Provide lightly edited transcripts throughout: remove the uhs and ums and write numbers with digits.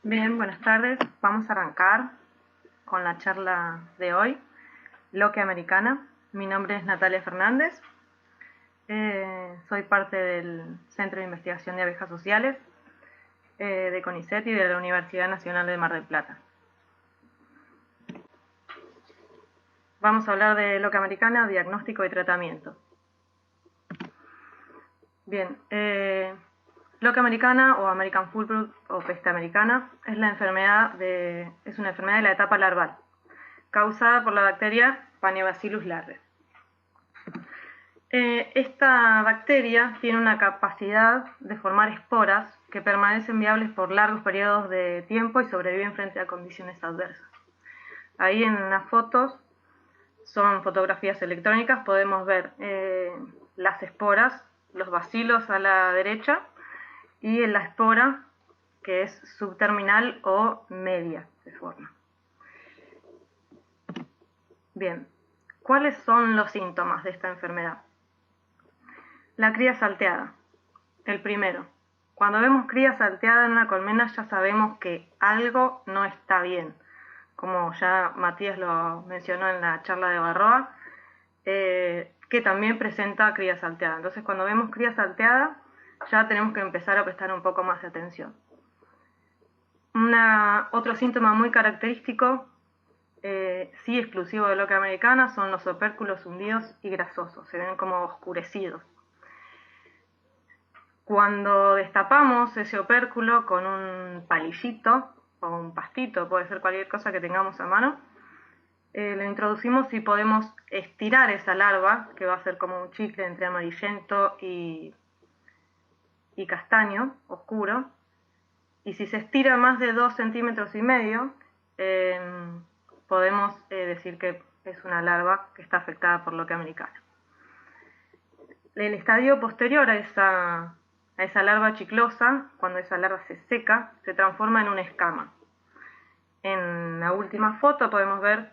Bien, buenas tardes. Vamos a arrancar con la charla de hoy, Loque Americana. Mi nombre es Natalia Fernández. Soy parte del Centro de Investigación de Abejas Sociales de CONICET y de la Universidad Nacional de Mar del Plata. Vamos a hablar de Loque Americana, diagnóstico y tratamiento. Bien, Loque Americana o American Foolproof o peste americana es una enfermedad de la etapa larval, causada por la bacteria Paneobacillus larvae. Esta bacteria tiene una capacidad de formar esporas que permanecen viables por largos periodos de tiempo y sobreviven frente a condiciones adversas. Ahí en las fotos, son fotografías electrónicas, podemos ver las esporas, los bacilos a la derecha y en la espora que es subterminal o media se forma. Bien, ¿cuáles son los síntomas de esta enfermedad? La cría salteada, el primero. Cuando vemos cría salteada en una colmena ya sabemos que algo no está bien. Como ya Matías lo mencionó en la charla de Barroa, que también presenta cría salteada. Entonces cuando vemos cría salteada ya tenemos que empezar a prestar un poco más de atención. Otro síntoma muy característico, sí exclusivo de Loque Americana, son los opérculos hundidos y grasosos, se ven como oscurecidos. Cuando destapamos ese opérculo con un palillito o un pastito, puede ser cualquier cosa que tengamos a mano, lo introducimos y podemos estirar esa larva, que va a ser como un chicle entre amarillento y castaño oscuro, y si se estira más de 2,5 centímetros, podemos decir que es una larva que está afectada por Loque Americana. El estadio posterior a esa larva chiclosa, cuando esa larva se seca, se transforma en una escama. En la última foto podemos ver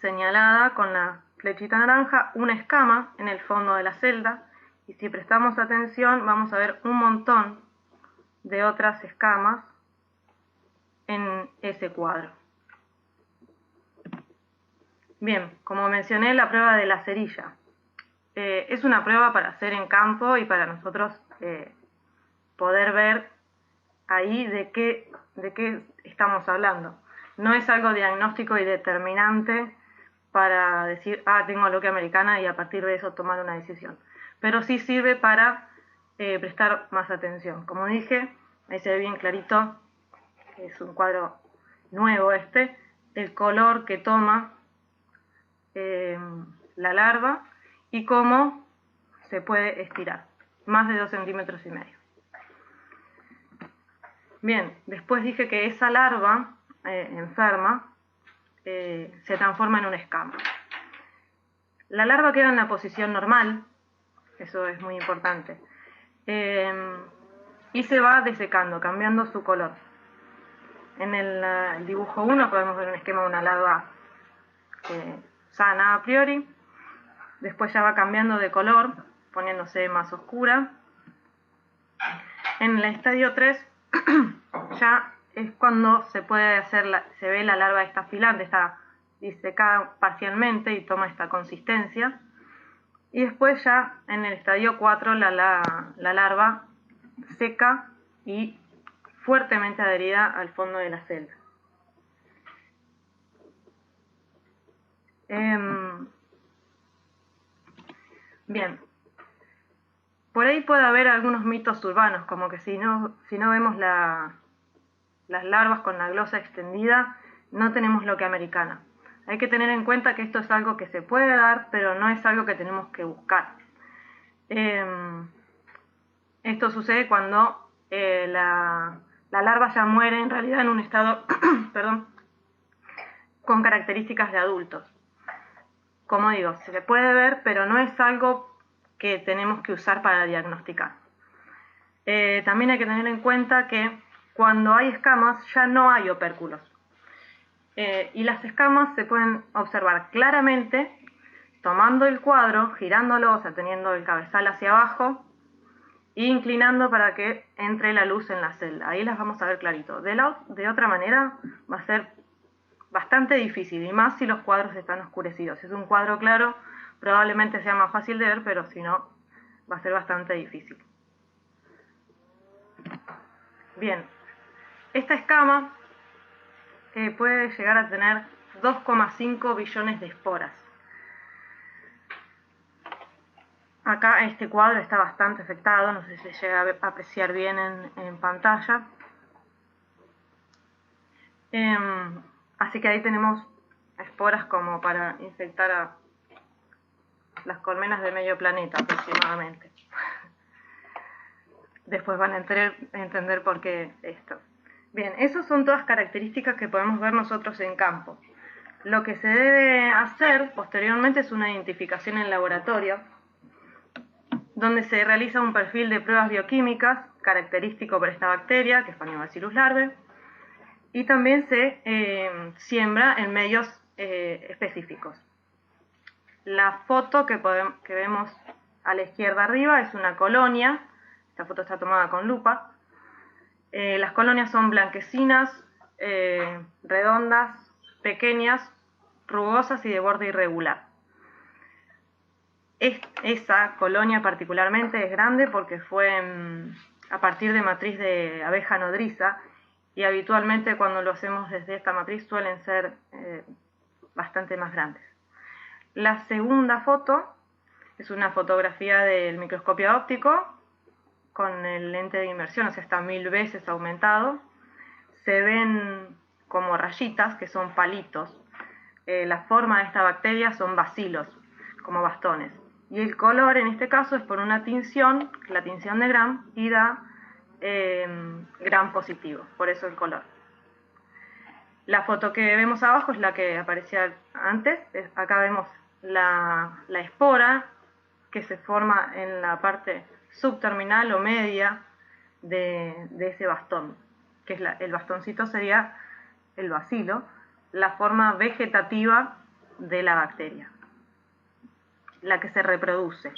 señalada con la flechita naranja una escama en el fondo de la celda, y si prestamos atención vamos a ver un montón de otras escamas en ese cuadro. Bien, como mencioné, la prueba de la cerilla. Es una prueba para hacer en campo y para nosotros poder ver ahí de qué estamos hablando. No es algo diagnóstico y determinante para decir, tengo Loque Americana y a partir de eso tomar una decisión. Pero sí sirve para prestar más atención. Como dije, ahí se ve bien clarito, es un cuadro nuevo el color que toma la larva y cómo se puede estirar, más de 2,5 centímetros. Bien, después dije que esa larva enferma se transforma en una escama. La larva queda en la posición normal, eso es muy importante, y se va desecando, cambiando su color. En el dibujo 1 podemos ver un esquema de una larva sana a priori, después ya va cambiando de color, poniéndose más oscura. En el estadio 3 ya es cuando se ve la larva esta filante, está disecada parcialmente y toma esta consistencia. Y después ya en el estadio 4 la larva seca y fuertemente adherida al fondo de la celda. Bien, por ahí puede haber algunos mitos urbanos, como que si no vemos las larvas con la glosa extendida, no tenemos Loque Americana. Hay que tener en cuenta que esto es algo que se puede dar, pero no es algo que tenemos que buscar. Esto sucede cuando la larva ya muere en realidad en un estado con características de adultos. Como digo, se le puede ver, pero no es algo que tenemos que usar para diagnosticar. También hay que tener en cuenta que cuando hay escamas ya no hay opérculos. Y las escamas se pueden observar claramente tomando el cuadro, girándolo, o sea, teniendo el cabezal hacia abajo e inclinando para que entre la luz en la celda. Ahí las vamos a ver clarito. De otra manera va a ser bastante difícil, y más si los cuadros están oscurecidos. Si es un cuadro claro, probablemente sea más fácil de ver, pero si no, va a ser bastante difícil. Bien, esta escama puede llegar a tener 2,5 billones de esporas. Acá este cuadro está bastante afectado, no sé si se llega a apreciar bien en pantalla. Así que ahí tenemos esporas como para infectar a las colmenas de medio planeta aproximadamente. Después van a entender por qué esto. Bien, esas son todas características que podemos ver nosotros en campo. Lo que se debe hacer posteriormente es una identificación en laboratorio, donde se realiza un perfil de pruebas bioquímicas característico para esta bacteria, que es Pañobacillus larvae, y también se siembra en medios específicos. La foto que vemos a la izquierda arriba es una colonia. Esta foto está tomada con lupa. Las colonias son blanquecinas, redondas, pequeñas, rugosas y de borde irregular. Esa colonia particularmente es grande porque fue a partir de matriz de abeja nodriza, y habitualmente cuando lo hacemos desde esta matriz suelen ser bastante más grandes. La segunda foto es una fotografía del microscopio óptico con el lente de inmersión, o sea, está 1000 veces aumentado. Se ven como rayitas, que son palitos. La forma de esta bacteria son bacilos, como bastones. Y el color en este caso es por una tinción, la tinción de Gram, y da Gram positivo, por eso el color. La foto que vemos abajo es la que aparecía antes. Acá vemos la espora que se forma en la parte subterminal o media de ese bastón, que es el bastoncito sería el bacilo, la forma vegetativa de la bacteria, la que se reproduce.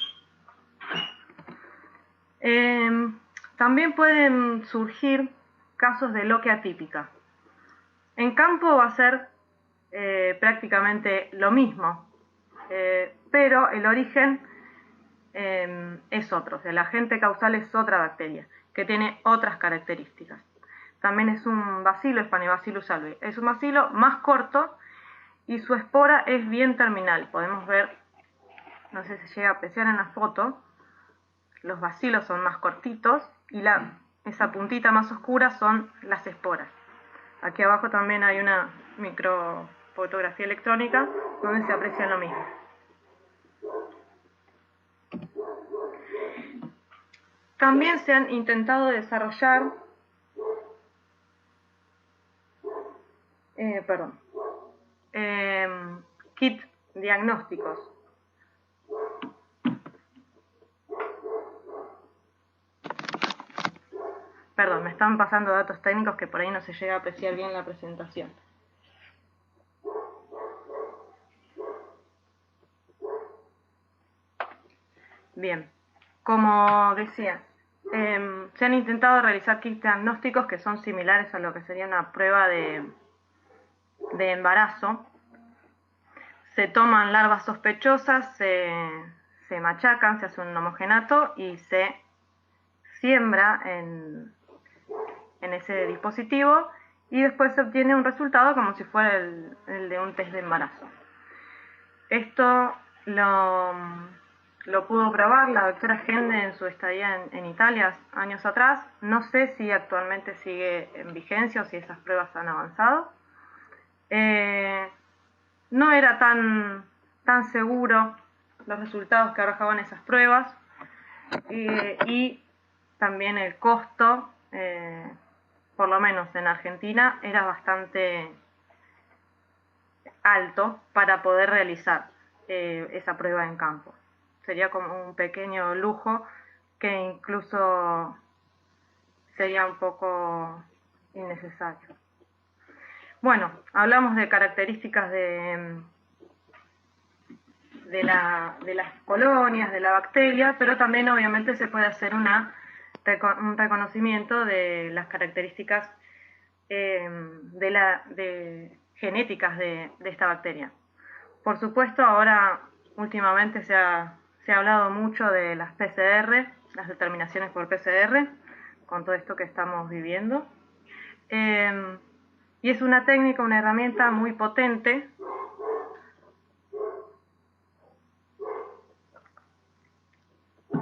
También pueden surgir casos de loque atípica. En campo va a ser prácticamente lo mismo, pero el origen es otro, o sea, el agente causal es otra bacteria, que tiene otras características. También es un bacilo, Pañobacillus larvae. Es un bacilo más corto y su espora es bien terminal. Podemos ver, no sé si se llega a apreciar en la foto, los bacilos son más cortitos y esa puntita más oscura son las esporas. Aquí abajo también hay una microfotografía electrónica donde se aprecia lo mismo. También se han intentado desarrollar kits diagnósticos. Perdón, me están pasando datos técnicos que por ahí no se llega a apreciar bien la presentación. Bien, como decía, se han intentado realizar kits diagnósticos que son similares a lo que sería una prueba de embarazo. Se toman larvas sospechosas, se machacan, se hace un homogenato y se siembra en ese dispositivo, y después se obtiene un resultado como si fuera el de un test de embarazo. Esto lo pudo probar la doctora Gende en su estadía en Italia años atrás. No sé si actualmente sigue en vigencia o si esas pruebas han avanzado. No era tan seguro los resultados que arrojaban esas pruebas, y también el costo, por lo menos en Argentina, era bastante alto para poder realizar esa prueba en campo. Sería como un pequeño lujo que incluso sería un poco innecesario. Bueno, hablamos de características de las colonias, de la bacteria, pero también obviamente se puede hacer una un reconocimiento de las características genéticas de esta bacteria. Por supuesto, ahora últimamente se ha hablado mucho de las PCR, las determinaciones por PCR, con todo esto que estamos viviendo. Y es una técnica, una herramienta muy potente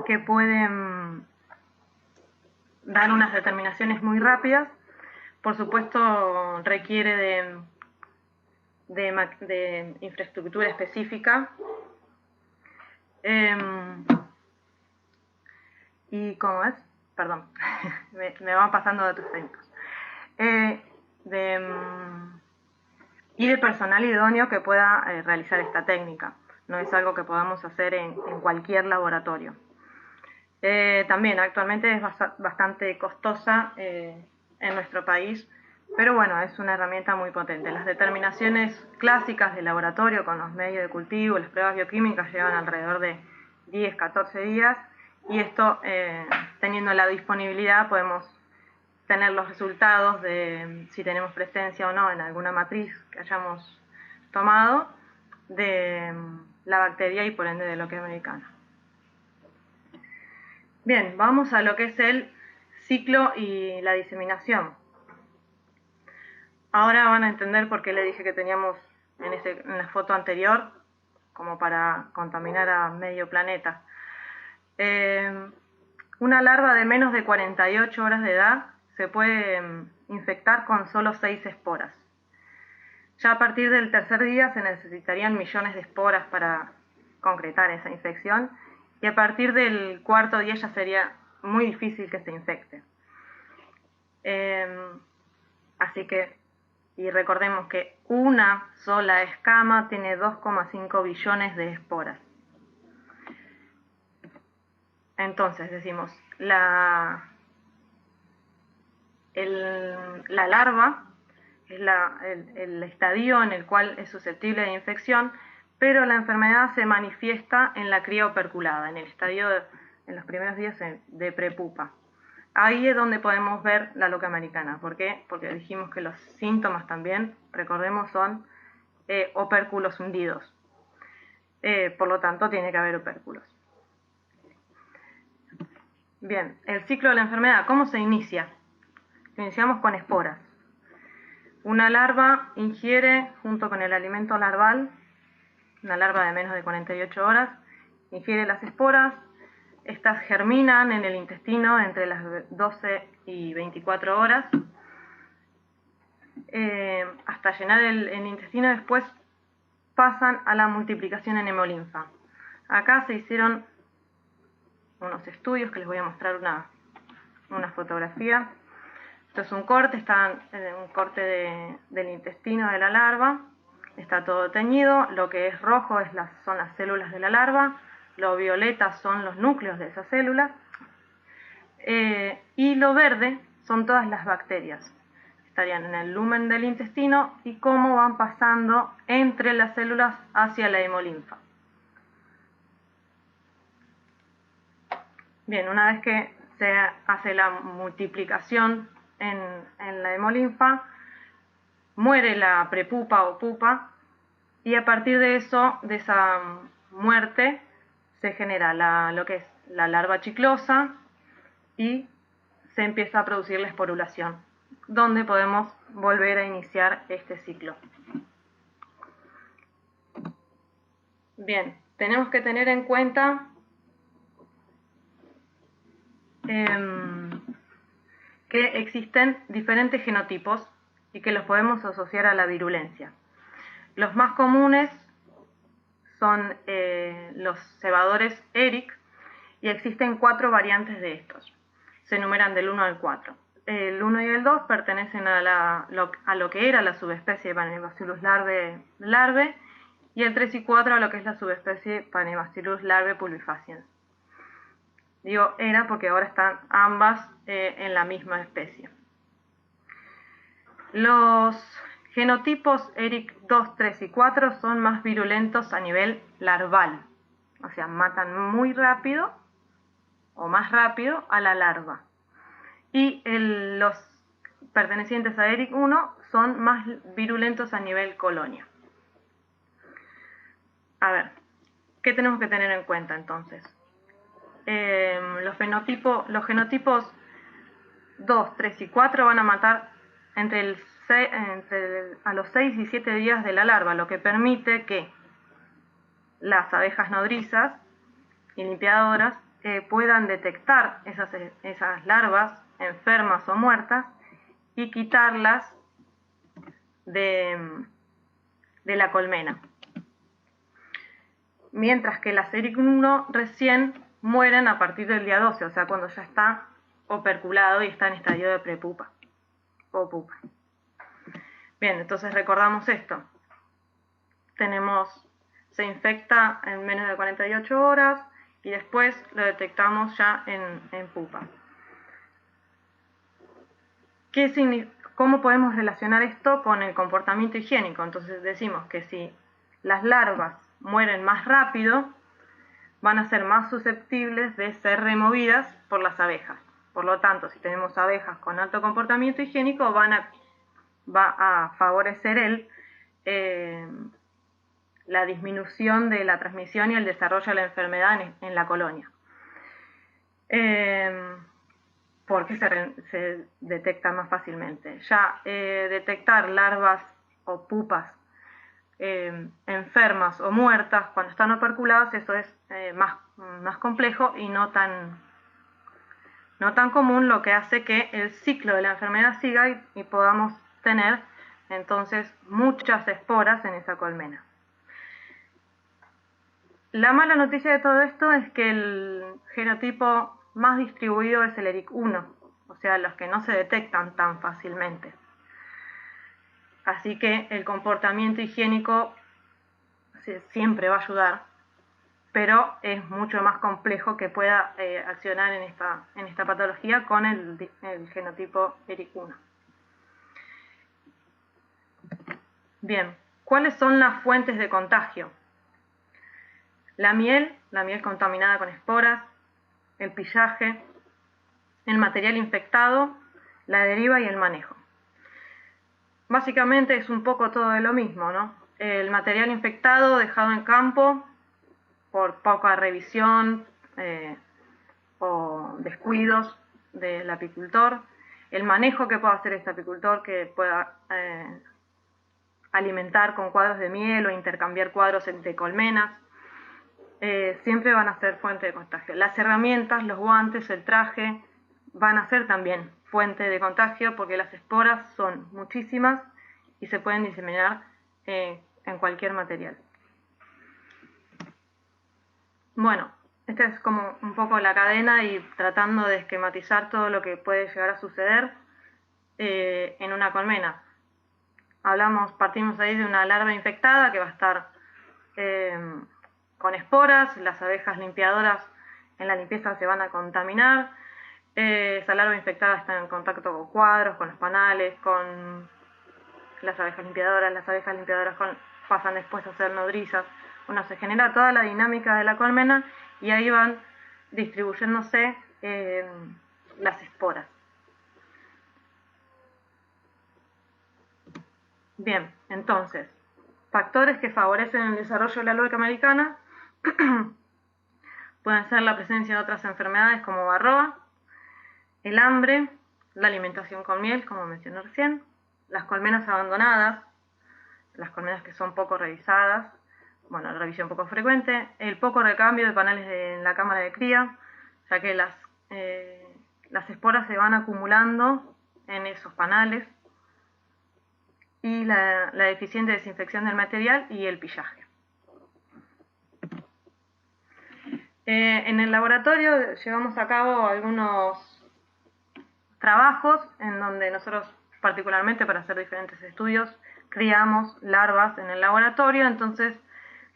que pueden dar unas determinaciones muy rápidas. Por supuesto, requiere de infraestructura específica. Y ¿cómo es? Perdón, me van pasando datos técnicos. Y de personal idóneo que pueda realizar esta técnica. No es algo que podamos hacer en cualquier laboratorio. También actualmente es bastante costosa en nuestro país, pero bueno, es una herramienta muy potente. Las determinaciones clásicas de laboratorio con los medios de cultivo, las pruebas bioquímicas llevan alrededor de 10, 14 días y esto, teniendo la disponibilidad, podemos tener los resultados de si tenemos presencia o no en alguna matriz que hayamos tomado de la bacteria y por ende de lo que es americana. Bien, vamos a lo que es el ciclo y la diseminación. Ahora van a entender por qué le dije que teníamos en la foto anterior, como para contaminar a medio planeta. Una larva de menos de 48 horas de edad se puede infectar con solo 6 esporas. Ya a partir del tercer día se necesitarían millones de esporas para concretar esa infección y a partir del cuarto día ya sería muy difícil que se infecte. Así que, y recordemos que una sola escama tiene 2,5 billones de esporas. Entonces decimos, la larva es el estadio en el cual es susceptible de infección, pero la enfermedad se manifiesta en la cría operculada, en el estadio en los primeros días de prepupa. Ahí es donde podemos ver la loca americana. ¿Por qué? Porque dijimos que los síntomas también, recordemos, son opérculos hundidos. Por lo tanto, tiene que haber opérculos. Bien, el ciclo de la enfermedad, ¿cómo se inicia? Iniciamos con esporas. Una larva ingiere, junto con el alimento larval, una larva de menos de 48 horas, ingiere las esporas, estas germinan en el intestino entre las 12 y 24 horas, hasta llenar el intestino. Después pasan a la multiplicación en hemolinfa. Acá se hicieron unos estudios que les voy a mostrar una fotografía. Esto es un corte, está un corte del intestino de la larva, está todo teñido. Lo que es rojo son las células de la larva, lo violeta son los núcleos de esas células, y lo verde son todas las bacterias. Estarían en el lumen del intestino y cómo van pasando entre las células hacia la hemolinfa. Bien, una vez que se hace la multiplicación en la hemolinfa, muere la prepupa o pupa y a partir de eso, de esa muerte, se genera lo que es la larva chiclosa y se empieza a producir la esporulación, donde podemos volver a iniciar este ciclo. Bien, tenemos que tener en cuenta que existen diferentes genotipos y que los podemos asociar a la virulencia. Los más comunes son los cebadores ERIC y existen 4 variantes de estos. Se enumeran del 1 al 4. El 1 y el 2 pertenecen a lo que era la subespecie Panebacillus larvae y el 3 y 4 a lo que es la subespecie Panebacillus larvae pulvifaciens. Digo era porque ahora están ambas en la misma especie. Los genotipos ERIC 2, 3 y 4 son más virulentos a nivel larval, o sea, matan muy rápido o más rápido a la larva. y los pertenecientes a ERIC 1 son más virulentos a nivel colonia. A ver, ¿qué tenemos que tener en cuenta entonces? Los genotipos 2, 3 y 4 van a matar a los 6 y 7 días de la larva, lo que permite que las abejas nodrizas y limpiadoras puedan detectar esas larvas enfermas o muertas y quitarlas de la colmena. Mientras que las ERIC 1 recién mueren a partir del día 12, o sea, cuando ya está operculado y está en estadio de prepupa o pupa. Bien, entonces recordamos esto. Se infecta en menos de 48 horas y después lo detectamos ya en pupa. ¿Cómo podemos relacionar esto con el comportamiento higiénico? Entonces decimos que si las larvas mueren más rápido, van a ser más susceptibles de ser removidas por las abejas. Por lo tanto, si tenemos abejas con alto comportamiento higiénico, va a favorecer la disminución de la transmisión y el desarrollo de la enfermedad en la colonia. Porque se detecta más fácilmente. Ya detectar larvas o pupas enfermas o muertas cuando están operculadas, eso es más complejo y no tan común, lo que hace que el ciclo de la enfermedad siga y podamos tener entonces muchas esporas en esa colmena. La mala noticia de todo esto es que el genotipo más distribuido es el ERIC 1, o sea, los que no se detectan tan fácilmente. Así que el comportamiento higiénico siempre va a ayudar, pero es mucho más complejo que pueda accionar en esta patología con el genotipo ERIC 1. Bien, ¿cuáles son las fuentes de contagio? La miel contaminada con esporas, el pillaje, el material infectado, la deriva y el manejo. Básicamente es un poco todo de lo mismo, ¿no? El material infectado dejado en campo por poca revisión o descuidos del apicultor, el manejo que pueda hacer este apicultor, que pueda alimentar con cuadros de miel o intercambiar cuadros entre colmenas, siempre van a ser fuente de contagio. Las herramientas, los guantes, el traje, van a ser también fuente de contagio porque las esporas son muchísimas y se pueden diseminar en cualquier material. Bueno, esta es como un poco la cadena y tratando de esquematizar todo lo que puede llegar a suceder en una colmena. Partimos ahí de una larva infectada que va a estar con esporas, las abejas limpiadoras en la limpieza se van a contaminar, esa larva infectada está en contacto con cuadros, con los panales, con las abejas limpiadoras pasan después a ser nodrizas. Bueno, se genera toda la dinámica de la colmena y ahí van distribuyéndose las esporas. Bien, entonces, factores que favorecen el desarrollo de la alberca americana pueden ser la presencia de otras enfermedades como varroa, el hambre, la alimentación con miel, como mencioné recién, las colmenas abandonadas, las colmenas que son poco revisadas, bueno, la revisión poco frecuente, el poco recambio de panales en la cámara de cría, ya que las esporas se van acumulando en esos panales, y la deficiente desinfección del material y el pillaje. En el laboratorio llevamos a cabo algunos trabajos en donde nosotros, particularmente para hacer diferentes estudios, criamos larvas en el laboratorio, entonces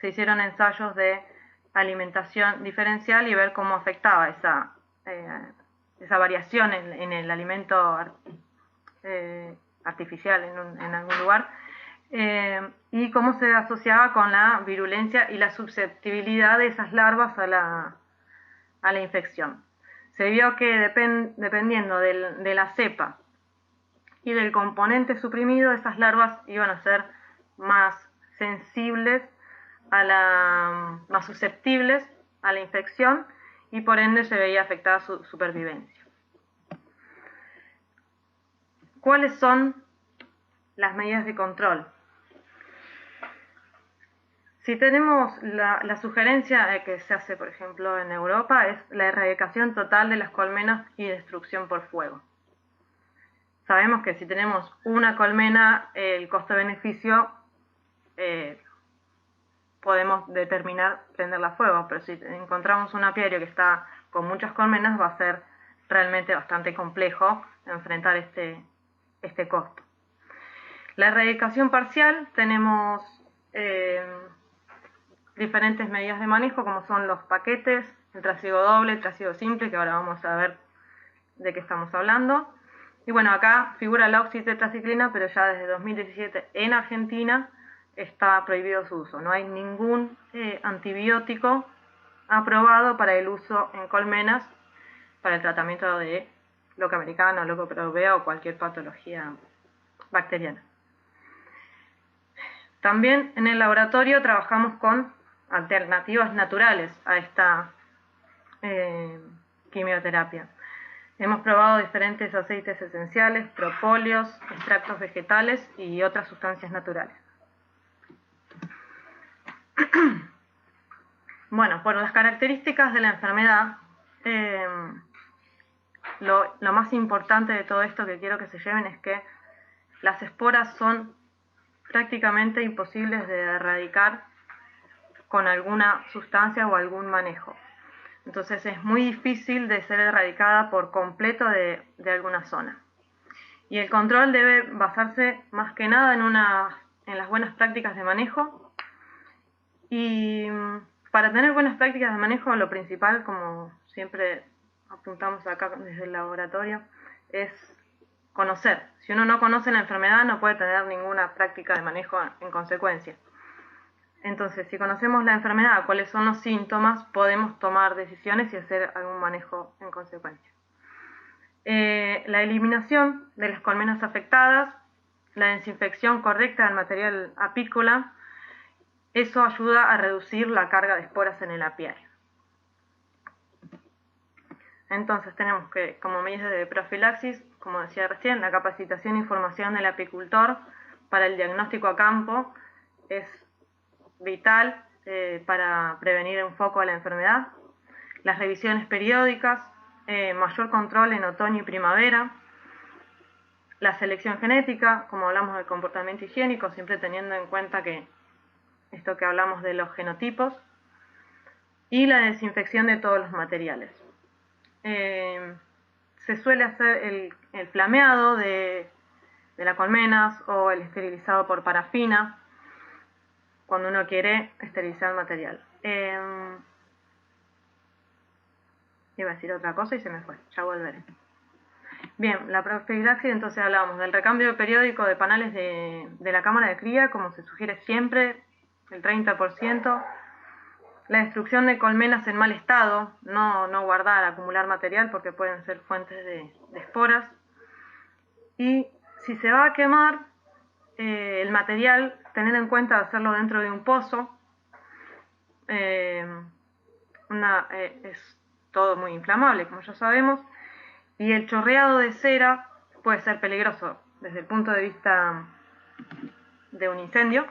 se hicieron ensayos de alimentación diferencial y ver cómo afectaba esa variación en el alimento artificial en algún lugar, y cómo se asociaba con la virulencia y la susceptibilidad de esas larvas a la infección. se vio que dependiendo de la cepa y del componente suprimido, esas larvas iban a ser más sensibles más susceptibles a la infección y por ende se veía afectada su supervivencia. ¿Cuáles son las medidas de control? Si tenemos la sugerencia que se hace, por ejemplo, en Europa, es la erradicación total de las colmenas y destrucción por fuego. Sabemos que si tenemos una colmena, el costo-beneficio podemos determinar prenderla a fuego, pero si encontramos un apiario que está con muchas colmenas, va a ser realmente bastante complejo enfrentar este costo. La erradicación parcial, tenemos diferentes medidas de manejo, como son los paquetes, el trasiego doble, el trasiego simple, que ahora vamos a ver de qué estamos hablando. Y bueno, acá figura la oxitetraciclina, pero ya desde 2017 en Argentina está prohibido su uso. No hay ningún antibiótico aprobado para el uso en colmenas para el tratamiento de loca americana, leucoperoidea o cualquier patología bacteriana. También en el laboratorio trabajamos con alternativas naturales a esta quimioterapia. Hemos probado diferentes aceites esenciales, propóleos, extractos vegetales y otras sustancias naturales. Bueno, por las características de la enfermedad, lo más importante de todo esto que quiero que se lleven es que las esporas son prácticamente imposibles de erradicar con alguna sustancia o algún manejo. Entonces es muy difícil de ser erradicada por completo de alguna zona. Y el control debe basarse más que nada en las buenas prácticas de manejo. Y para tener buenas prácticas de manejo, lo principal, como siempre apuntamos acá desde el laboratorio, es conocer. Si uno no conoce la enfermedad, no puede tener ninguna práctica de manejo en consecuencia. Entonces, si conocemos la enfermedad, cuáles son los síntomas, podemos tomar decisiones y hacer algún manejo en consecuencia. La eliminación de las colmenas afectadas, la desinfección correcta del material apícola, eso ayuda a reducir la carga de esporas en el apiario. Entonces tenemos que, como medidas de profilaxis, como decía recién, la capacitación e información del apicultor para el diagnóstico a campo es vital para prevenir un foco de la enfermedad. Las revisiones periódicas, mayor control en otoño y primavera. La selección genética, como hablamos del comportamiento higiénico, siempre teniendo en cuenta que esto que hablamos de los genotipos. Y la desinfección de todos los materiales. Se suele hacer el flameado de las colmenas o el esterilizado por parafina cuando uno quiere esterilizar el material. Iba a decir otra cosa y se me fue, ya volveré. Bien, la profilaxis, entonces hablábamos del recambio periódico de panales de la cámara de cría, como se sugiere siempre, el 30%. La destrucción de colmenas en mal estado, no guardar, acumular material porque pueden ser fuentes de esporas. Y si se va a quemar el material, tener en cuenta hacerlo dentro de un pozo. Es todo muy inflamable, como ya sabemos, y el chorreado de cera puede ser peligroso desde el punto de vista de un incendio,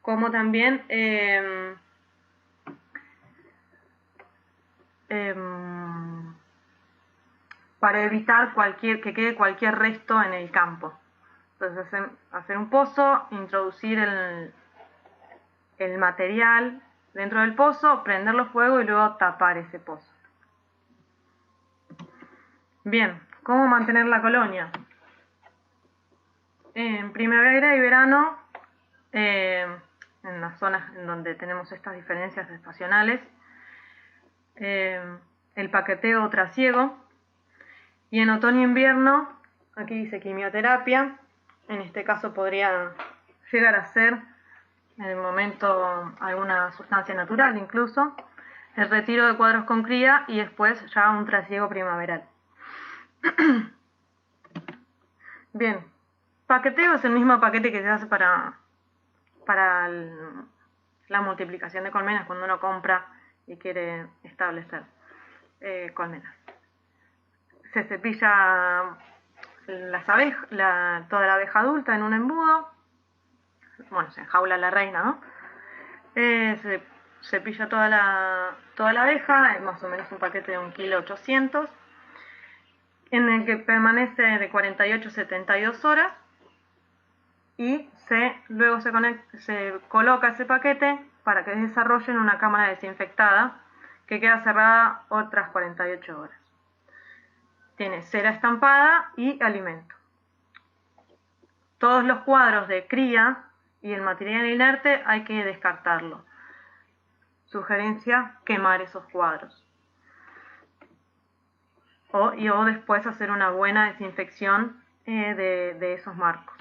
como también para evitar que quede cualquier resto en el campo. Entonces hacer un pozo, introducir el material dentro del pozo, prenderlo fuego y luego tapar ese pozo. Bien, ¿cómo mantener la colonia? En primavera y verano, en las zonas en donde tenemos estas diferencias estacionales, el paqueteo o trasiego, y en otoño e invierno, aquí dice quimioterapia, en este caso podría llegar a ser en el momento alguna sustancia natural incluso, el retiro de cuadros con cría y después ya un trasiego primaveral. Bien, paqueteo es el mismo paquete que se hace para la multiplicación de colmenas cuando uno compra y quiere establecer colmenas. Se cepilla toda la abeja adulta en un embudo. Bueno, se enjaula la reina, ¿no? Se cepilla toda la abeja, más o menos un paquete de 1,8 kg, en el que permanece de 48 a 72 horas y luego se coloca ese paquete para que desarrolle en una cámara desinfectada que queda cerrada otras 48 horas. Tiene cera estampada y alimento. Todos los cuadros de cría y el material inerte hay que descartarlo. Sugerencia: quemar esos cuadros. O después hacer una buena desinfección de esos marcos.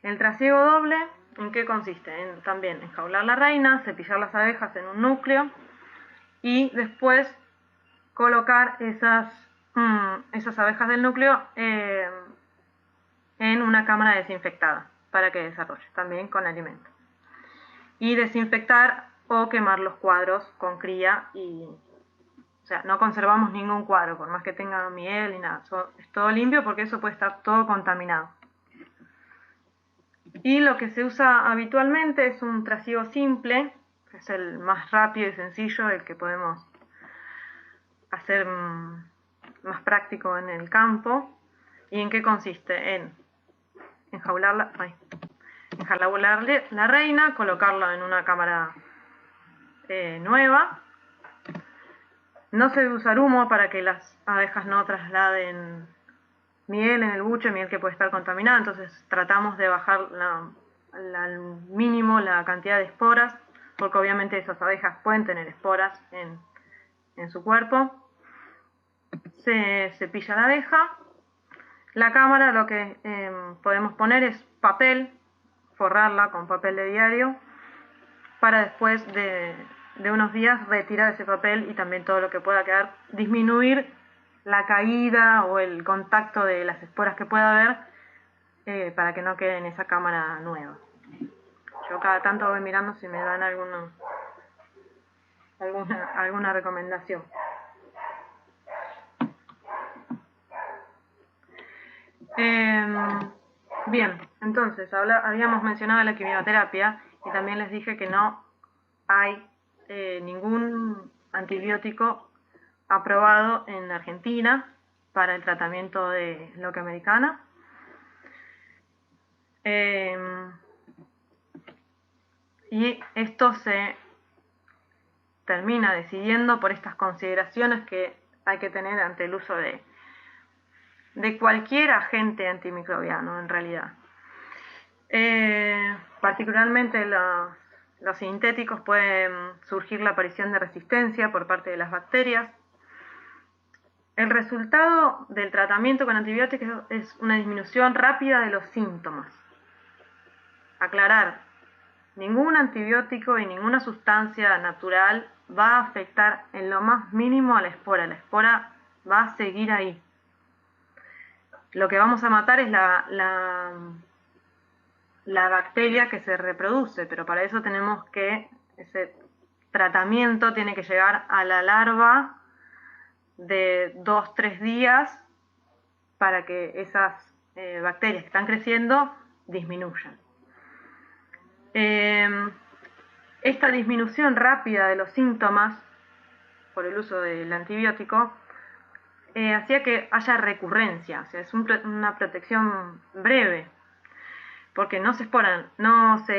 El trasiego doble, ¿en qué consiste? También enjaular la reina, cepillar las abejas en un núcleo y después colocar esas abejas del núcleo en una cámara desinfectada para que desarrolle, también con alimento. Y desinfectar o quemar los cuadros con cría o sea, no conservamos ningún cuadro, por más que tenga miel y nada. Es todo limpio porque eso puede estar todo contaminado. Y lo que se usa habitualmente es un trasiego simple, que es el más rápido y sencillo, el que podemos hacer más práctico en el campo. ¿Y en qué consiste? En enjaular la reina, colocarla en una cámara nueva. No se debe usar humo para que las abejas no trasladen miel en el buche, miel que puede estar contaminada, entonces tratamos de bajar al mínimo la cantidad de esporas, porque obviamente esas abejas pueden tener esporas en su cuerpo. Se cepilla la abeja. La cámara, lo que podemos poner es papel, forrarla con papel de diario, para después de unos días retirar ese papel y también todo lo que pueda quedar, disminuir la caída o el contacto de las esporas que pueda haber para que no quede en esa cámara nueva. Yo cada tanto voy mirando si me dan alguna recomendación. Bien, entonces habíamos mencionado la quimioterapia y también les dije que no hay ningún antibiótico aprobado en Argentina para el tratamiento de loca americana. Y esto se termina decidiendo por estas consideraciones que hay que tener ante el uso de cualquier agente antimicrobiano en realidad. Particularmente los sintéticos pueden surgir la aparición de resistencia por parte de las bacterias. El resultado del tratamiento con antibióticos es una disminución rápida de los síntomas. Aclarar, ningún antibiótico y ninguna sustancia natural va a afectar en lo más mínimo a la espora. La espora va a seguir ahí. Lo que vamos a matar es la bacteria que se reproduce, pero para eso tenemos que, ese tratamiento tiene que llegar a la larva de 2-3 días para que esas bacterias que están creciendo disminuyan. Esta disminución rápida de los síntomas por el uso del antibiótico hacía que haya recurrencia, o sea, es una protección breve, porque no se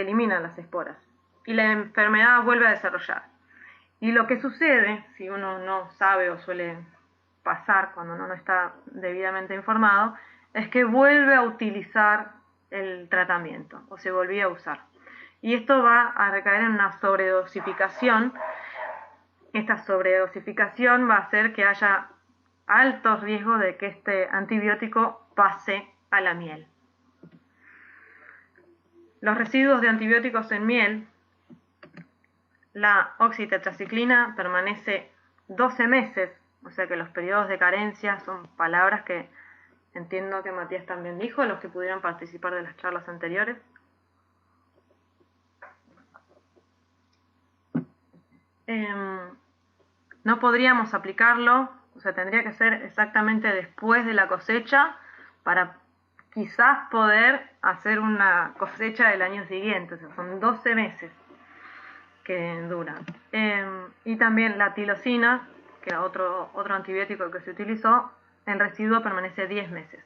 eliminan las esporas y la enfermedad vuelve a desarrollar. Y lo que sucede, si uno no sabe o suele pasar cuando uno no está debidamente informado, es que vuelve a utilizar el tratamiento o se volvía a usar. Y esto va a recaer en una sobredosificación. Esta sobredosificación va a hacer que haya altos riesgos de que este antibiótico pase a la miel. Los residuos de antibióticos en miel La oxitetraciclina permanece 12 meses, o sea que los periodos de carencia son palabras que entiendo que Matías también dijo, los que pudieron participar de las charlas anteriores. No podríamos aplicarlo, o sea, tendría que ser exactamente después de la cosecha para quizás poder hacer una cosecha del año siguiente, o sea, son 12 meses que duran. Y también la tilosina, que era otro antibiótico que se utilizó, el residuo permanece 10 meses.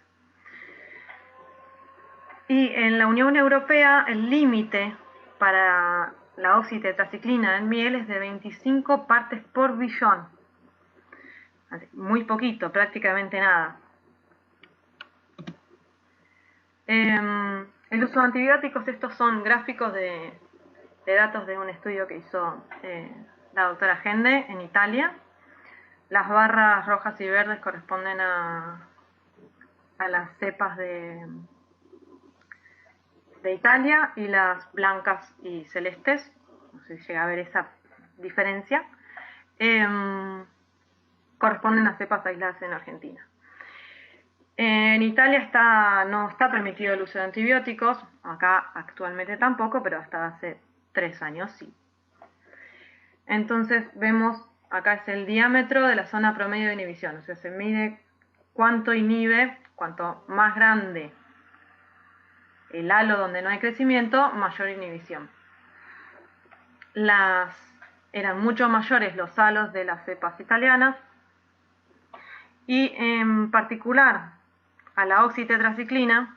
Y en la Unión Europea el límite para la oxitetraciclina en miel es de 25 partes por billón. Muy poquito, prácticamente nada. El uso de antibióticos, estos son gráficos de datos de un estudio que hizo la doctora Gende en Italia. Las barras rojas y verdes corresponden a las cepas de Italia, y las blancas y celestes, no sé si llega a ver esa diferencia, corresponden a cepas aisladas en Argentina. En Italia no está permitido el uso de antibióticos, acá actualmente tampoco, pero hasta hace 3 años sí. Entonces vemos, acá es el diámetro de la zona promedio de inhibición, o sea, se mide cuánto inhibe, cuanto más grande el halo donde no hay crecimiento, mayor inhibición. Eran mucho mayores los halos de las cepas italianas, y en particular a la oxitetraciclina,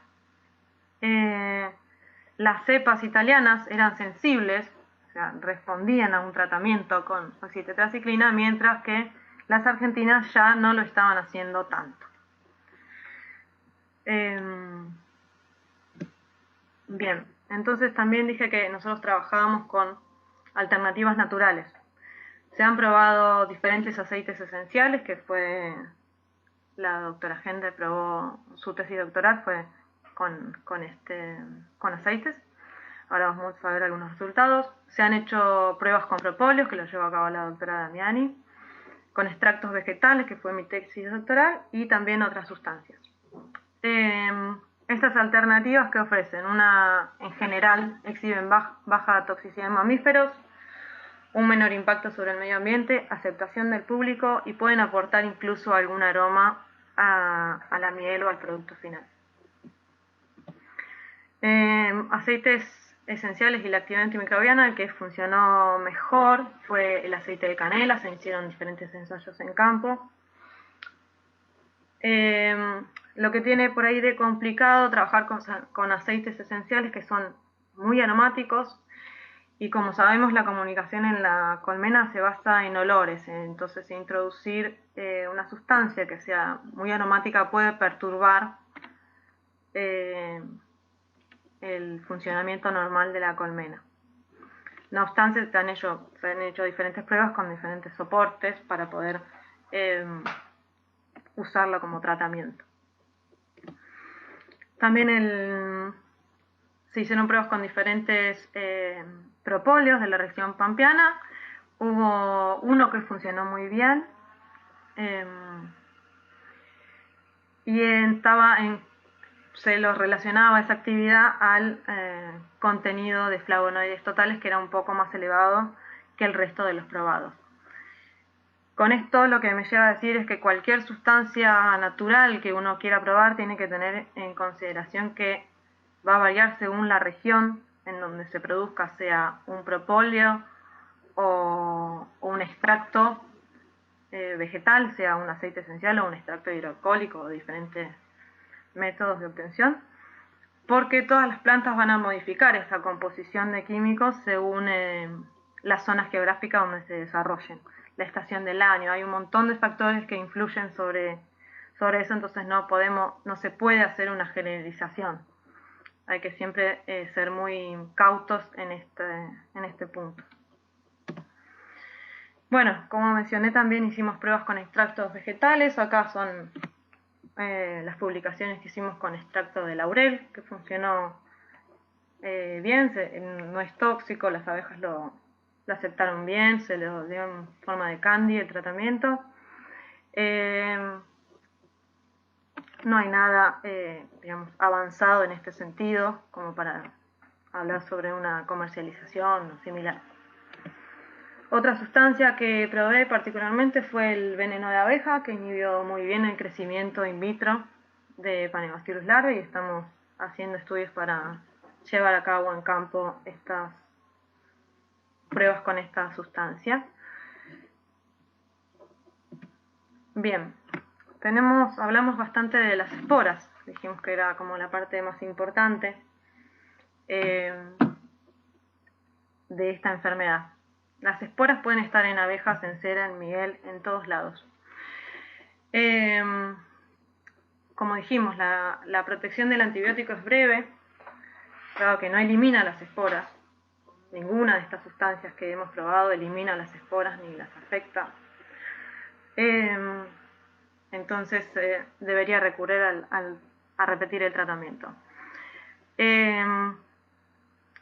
las cepas italianas eran sensibles, o sea, respondían a un tratamiento con oxitetraciclina, mientras que las argentinas ya no lo estaban haciendo tanto. Bien, entonces también dije que nosotros trabajábamos con alternativas naturales. Se han probado diferentes aceites esenciales, que fue la doctora Gende probó, su tesis doctoral fue con aceites. Ahora vamos a ver algunos resultados. Se han hecho pruebas con propóleos, que lo llevó a cabo la doctora Damiani, con extractos vegetales, que fue mi tesis doctoral, y también otras sustancias. Estas alternativas que ofrecen, en general exhiben baja toxicidad en mamíferos, un menor impacto sobre el medio ambiente, aceptación del público, y pueden aportar incluso algún aroma a la miel o al producto final. Aceites esenciales y la actividad antimicrobiana, el que funcionó mejor fue el aceite de canela. Se hicieron diferentes ensayos en campo. Lo que tiene por ahí de complicado trabajar con aceites esenciales que son muy aromáticos, y como sabemos, la comunicación en la colmena se basa en olores, entonces introducir una sustancia que sea muy aromática puede perturbar el funcionamiento normal de la colmena. No obstante, se han hecho diferentes pruebas con diferentes soportes para poder usarlo como tratamiento. También se hicieron pruebas con diferentes propóleos de la región pampeana. Hubo uno que funcionó muy bien, y se lo relacionaba esa actividad al contenido de flavonoides totales, que era un poco más elevado que el resto de los probados. Con esto lo que me lleva a decir es que cualquier sustancia natural que uno quiera probar tiene que tener en consideración que va a variar según la región en donde se produzca, sea un propóleo o un extracto vegetal, sea un aceite esencial o un extracto hidroalcohólico, o diferentes métodos de obtención, porque todas las plantas van a modificar esa composición de químicos según las zonas geográficas donde se desarrollen, la estación del año. Hay un montón de factores que influyen sobre eso, entonces no se puede hacer una generalización. Hay que siempre ser muy cautos en este punto. Bueno, como mencioné, también hicimos pruebas con extractos vegetales. Acá son las publicaciones que hicimos con extracto de laurel, que funcionó bien, no es tóxico, las abejas lo lo aceptaron bien, se lo dio en forma de candy el tratamiento. No hay nada, digamos, avanzado en este sentido como para hablar sobre una comercialización o similar. Otra sustancia que probé particularmente fue el veneno de abeja, que inhibió muy bien el crecimiento in vitro de Panebacillus larvae, y estamos haciendo estudios para llevar a cabo en campo estas pruebas con esta sustancia. Bien, hablamos bastante de las esporas, dijimos que era como la parte más importante de esta enfermedad. Las esporas pueden estar en abejas, en cera, en miel, en todos lados. Como dijimos, la protección del antibiótico es breve, dado que no elimina las esporas. Ninguna de estas sustancias que hemos probado elimina las esporas ni las afecta. Entonces debería recurrir a repetir el tratamiento.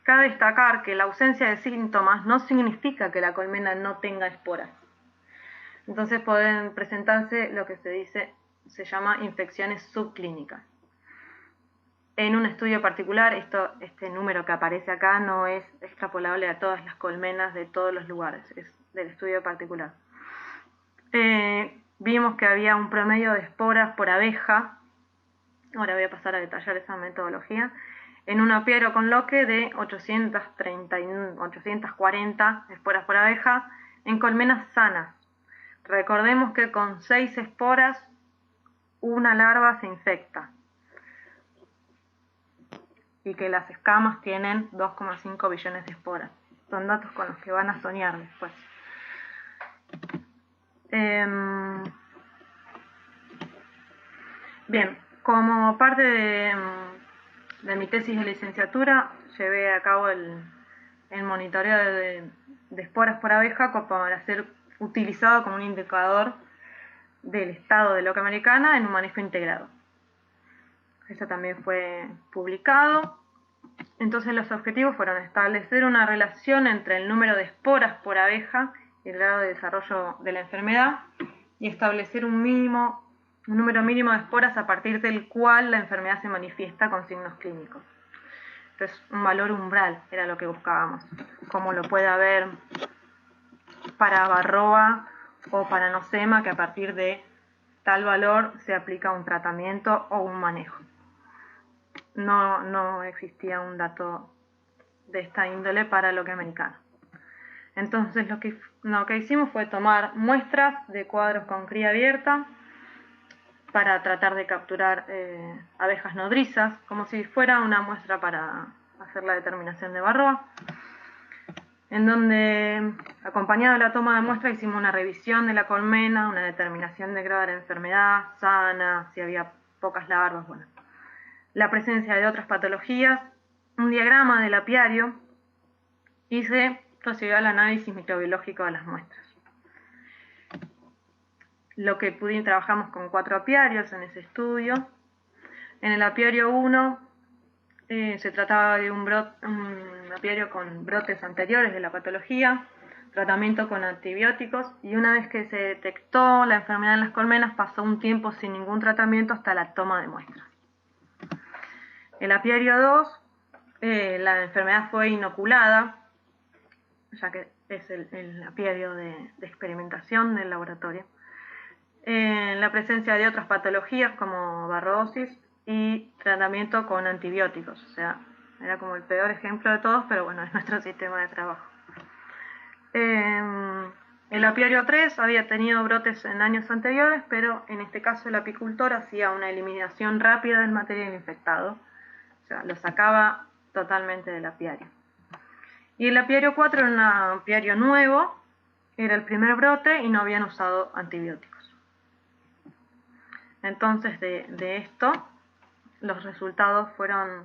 Cabe destacar que la ausencia de síntomas no significa que la colmena no tenga esporas. Entonces pueden presentarse lo que se llama infecciones subclínicas. En un estudio particular, este número que aparece acá no es extrapolable a todas las colmenas de todos los lugares, es del estudio particular. Vimos que había un promedio de esporas por abeja, ahora voy a pasar a detallar esa metodología, en un apiario con loque de 840 esporas por abeja en colmenas sanas. Recordemos que con 6 esporas una larva se infecta y que las escamas tienen 2,5 billones de esporas. Son datos con los que van a soñar después. Bien, como parte de mi tesis de licenciatura, llevé a cabo el monitoreo de esporas por abeja para ser utilizado como un indicador del estado de loca americana en un manejo integrado. Eso también fue publicado. Entonces los objetivos fueron establecer una relación entre el número de esporas por abeja y el grado de desarrollo de la enfermedad, y establecer un número mínimo de esporas a partir del cual la enfermedad se manifiesta con signos clínicos. Entonces, un valor umbral era lo que buscábamos, como lo puede haber para Varroa o para Nosema, que a partir de tal valor se aplica un tratamiento o un manejo. No existía un dato de esta índole para loca americana. Entonces lo que hicimos fue tomar muestras de cuadros con cría abierta para tratar de capturar abejas nodrizas, como si fuera una muestra para hacer la determinación de Varroa, en donde, acompañado de la toma de muestra, hicimos una revisión de la colmena, una determinación de grado de la enfermedad, sana, si había pocas larvas, bueno, la presencia de otras patologías, un diagrama del apiario, y se procedió al análisis microbiológico de las muestras. Trabajamos con 4 apiarios en ese estudio. En el apiario 1 se trataba de un apiario con brotes anteriores de la patología, tratamiento con antibióticos, y una vez que se detectó la enfermedad en las colmenas pasó un tiempo sin ningún tratamiento hasta la toma de muestras. El apiario 2, la enfermedad fue inoculada, ya que es el apiario de experimentación del laboratorio, en la presencia de otras patologías como barrosis y tratamiento con antibióticos. O sea, era como el peor ejemplo de todos, pero bueno, es nuestro sistema de trabajo. El apiario 3 había tenido brotes en años anteriores, pero en este caso el apicultor hacía una eliminación rápida del material infectado, o sea, lo sacaba totalmente del apiario. Y el apiario 4 era un apiario nuevo, era el primer brote y no habían usado antibióticos. Entonces de esto los resultados fueron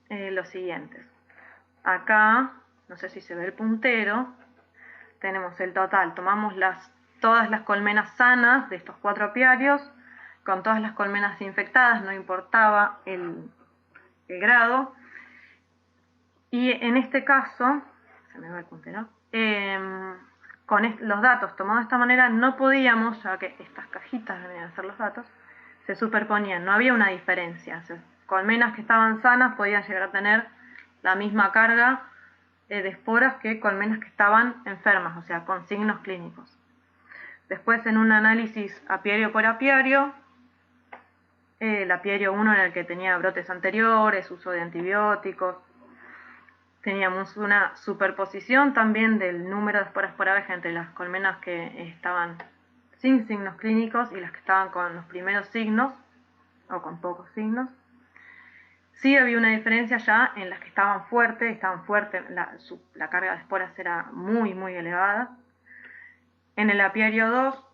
los siguientes. Acá, no sé si se ve el puntero, tenemos el total, tomamos todas las colmenas sanas de estos 4 apiarios, con todas las colmenas infectadas, no importaba el grado, y en este caso se me va el puntero. Con los datos tomados de esta manera no podíamos, ya que estas cajitas deben a ser los datos, se superponían, no había una diferencia. O sea, colmenas que estaban sanas podían llegar a tener la misma carga de esporas que colmenas que estaban enfermas, o sea, con signos clínicos. Después, en un análisis apiario por apiario, el apiario 1 era el que tenía brotes anteriores, uso de antibióticos. Teníamos una superposición también del número de esporas por abeja entre las colmenas que estaban sin signos clínicos y las que estaban con los primeros signos, o con pocos signos. Sí había una diferencia ya en las que estaban fuertes, la carga de esporas era muy, muy elevada. En el apiario 2,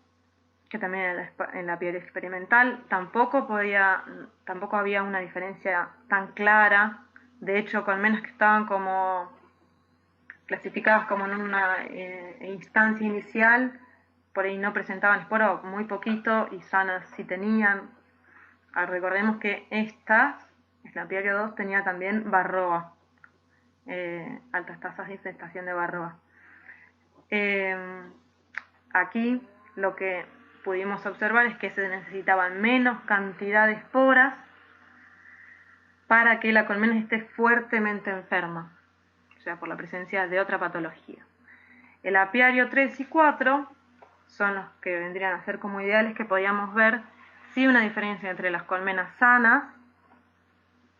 que también era el apiario experimental, tampoco había una diferencia tan clara. De hecho, colmenas que estaban como clasificadas como en una instancia inicial, por ahí no presentaban esporo muy poquito y sanas sí tenían. Recordemos que el apiario 2 tenía también varroa, altas tasas de infestación de varroa. Aquí lo que pudimos observar es que se necesitaban menos cantidad de esporas para que la colmena esté fuertemente enferma, o sea, por la presencia de otra patología. El apiario 3 y 4 son los que vendrían a ser como ideales, que podíamos ver sí una diferencia entre las colmenas sanas,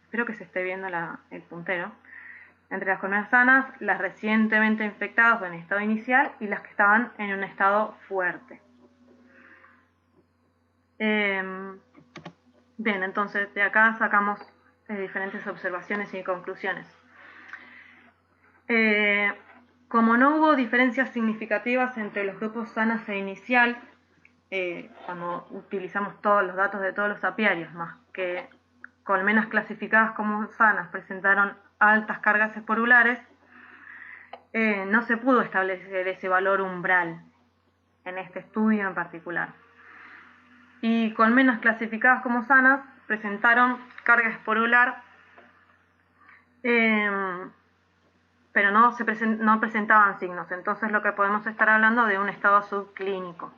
espero que se esté viendo el puntero, entre las colmenas sanas, las recientemente infectadas o en estado inicial y las que estaban en un estado fuerte. Bien, entonces de acá sacamos diferentes observaciones y conclusiones. Como no hubo diferencias significativas entre los grupos sanas e inicial, cuando utilizamos todos los datos de todos los apiarios, más que colmenas clasificadas como sanas presentaron altas cargas esporulares, no se pudo establecer ese valor umbral en este estudio en particular. Y colmenas clasificadas como sanas presentaron carga esporular, pero no presentaban signos. Entonces lo que podemos estar hablando de un estado subclínico.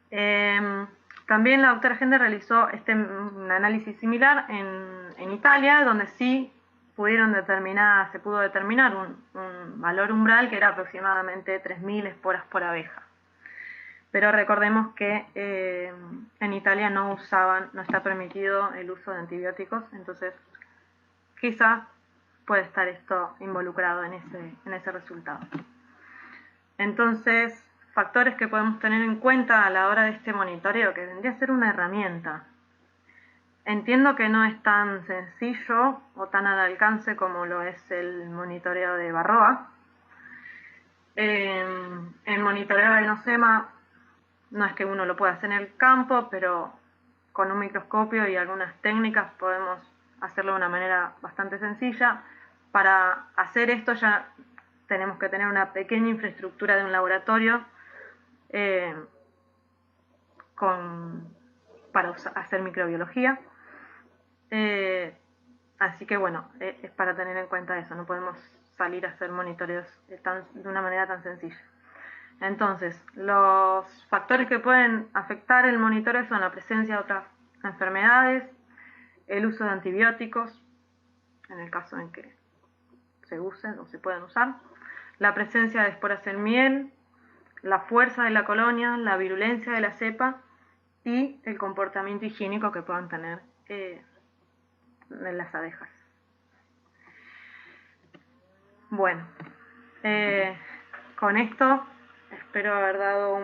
También la doctora Gende realizó un análisis similar en Italia, donde sí se pudo determinar un valor umbral que era aproximadamente 3.000 esporas por abeja. Pero recordemos que en Italia no está permitido el uso de antibióticos, entonces quizás puede estar esto involucrado en ese resultado. Entonces, factores que podemos tener en cuenta a la hora de este monitoreo, que vendría a ser una herramienta. Entiendo que no es tan sencillo o tan al alcance como lo es el monitoreo de varroa. El monitoreo del nosema no es que uno lo pueda hacer en el campo, pero con un microscopio y algunas técnicas podemos hacerlo de una manera bastante sencilla. Para hacer esto ya tenemos que tener una pequeña infraestructura de un laboratorio para hacer microbiología. Así que bueno, es para tener en cuenta eso, no podemos salir a hacer monitoreos de una manera tan sencilla. Entonces, los factores que pueden afectar el monitoreo son la presencia de otras enfermedades, el uso de antibióticos, en el caso en que se usen o se puedan usar, la presencia de esporas en miel, la fuerza de la colonia, la virulencia de la cepa y el comportamiento higiénico que puedan tener en las abejas. Bueno, con esto espero haber dado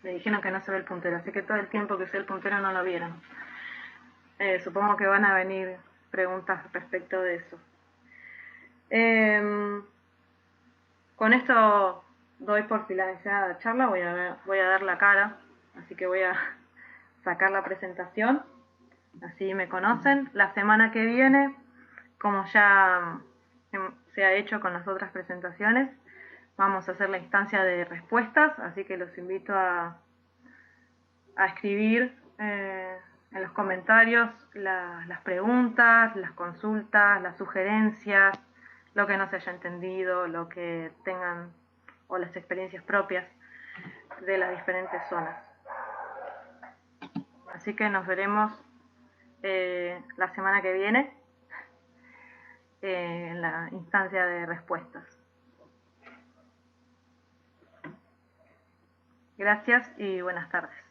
me dijeron que no se ve el puntero, así que todo el tiempo que usé el puntero no lo vieron. Supongo que van a venir preguntas respecto de eso. Con esto doy por finalizada la charla, voy a dar la cara, así que voy a sacar la presentación, así me conocen. La semana que viene, como ya se ha hecho con las otras presentaciones, vamos a hacer la instancia de respuestas, así que los invito a escribir en los comentarios las preguntas, las consultas, las sugerencias, lo que no se haya entendido, lo que tengan o las experiencias propias de las diferentes zonas. Así que nos veremos la semana que viene en la instancia de respuestas. Gracias y buenas tardes.